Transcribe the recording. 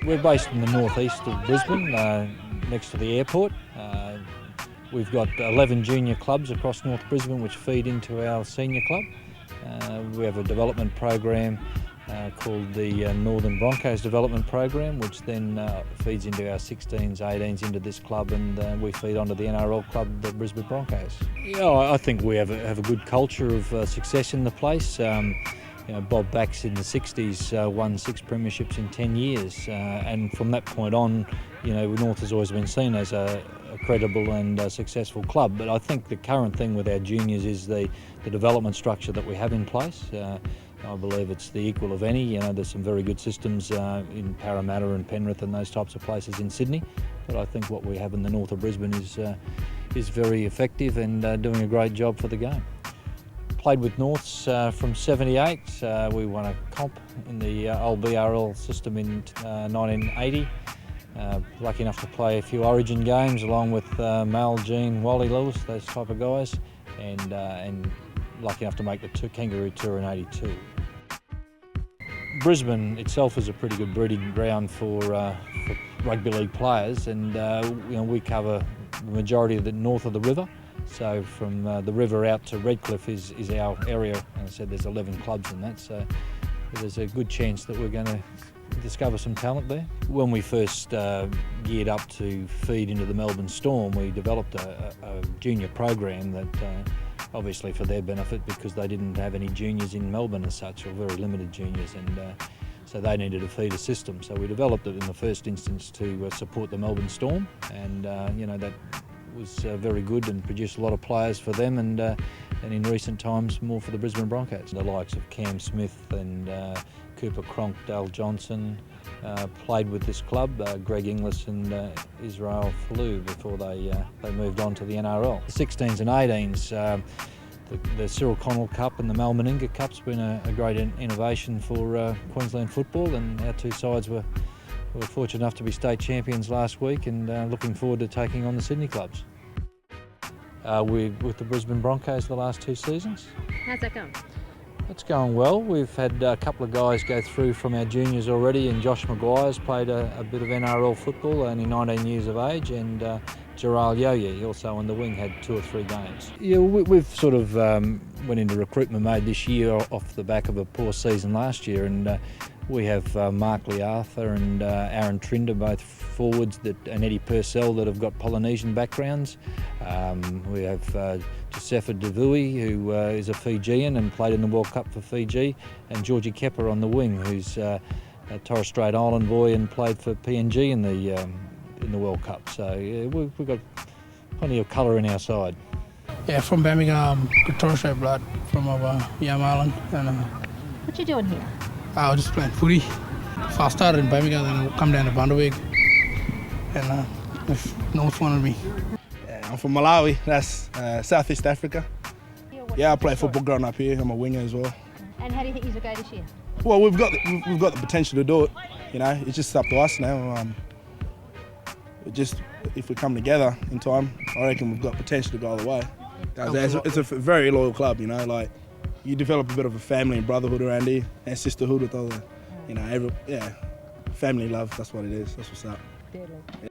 We're based in the northeast of Brisbane, next to the airport. We've got 11 junior clubs across North Brisbane which feed into our senior club. We have a development program called the Northern Broncos Development Program, which then feeds into our 16s, 18s into this club, and we feed onto the NRL club, the Brisbane Broncos. Yeah, I think we have a good culture of success in the place. Bob Bax in the 60s won 6 premierships in 10 years, and from that point on, North has always been seen as a credible and successful club. But I think the current thing with our juniors is the development structure that we have in place. I believe it's the equal of any. There's some very good systems in Parramatta and Penrith and those types of places in Sydney. But I think what we have in the north of Brisbane is very effective and doing a great job for the game. Played with Norths from '78. We won a comp in the old BRL system in 1980. Lucky enough to play a few Origin games along with Mal, Gene, Wally Lewis, those type of guys, and lucky enough to make the Kangaroo Tour in '82. Brisbane itself is a pretty good breeding ground for rugby league players, and we cover the majority of the north of the river. So from the river out to Redcliffe is our area. As I said, there's 11 clubs in that, so there's a good chance that we're going to discover some talent there. When we first geared up to feed into the Melbourne Storm, we developed a junior program that obviously for their benefit, because they didn't have any juniors in Melbourne as such, or very limited juniors, and so they needed a feeder system. So we developed it in the first instance to support the Melbourne Storm, and that was very good and produced a lot of players for them, and in recent times more for the Brisbane Broncos. The likes of Cam Smith and Cooper Cronk, Dale Johnson played with this club, Greg Inglis and Israel Falou before they moved on to the NRL. The 16s and 18s, the Cyril Connell Cup and the Mal Meninga Cup's been a great innovation for Queensland football, and our two sides were fortunate enough to be state champions last week, and looking forward to taking on the Sydney clubs. We're with the Brisbane Broncos the last 2 seasons. How's that going? It's going well. We've had a couple of guys go through from our juniors already, and Josh Maguire's played a bit of NRL football, only 19 years of age, and Jaral Yoye, also on the wing, had 2 or 3 games. Yeah, we've sort of went into recruitment mode this year off the back of a poor season last year, and we have Mark Lee Arthur and Aaron Trinder, both forwards, and Eddie Purcell, that have got Polynesian backgrounds. We have Josefa Devui, who is a Fijian and played in the World Cup for Fiji, and Georgie Kepper on the wing, who's a Torres Strait Island boy and played for PNG in the World Cup. So yeah, we've got plenty of colour in our side. Yeah, from Birmingham, good Torres Strait blood from over Yam Island. And, what you doing here? I was just playing footy. So I started in Birmingham, then I come down to Bundaberg, and North wanted me. I'm from Malawi, that's Southeast Africa. Yeah, I play football growing up here. I'm a winger as well. And how do you think you'll go this year? Well, we've got the potential to do it. It's just up to us now. If we come together in time, I reckon we've got potential to go all the way. It's a very loyal club, like you develop a bit of a family and brotherhood around here, and sisterhood with all the, family love. That's what it is. That's what's up. Deadly. Yeah.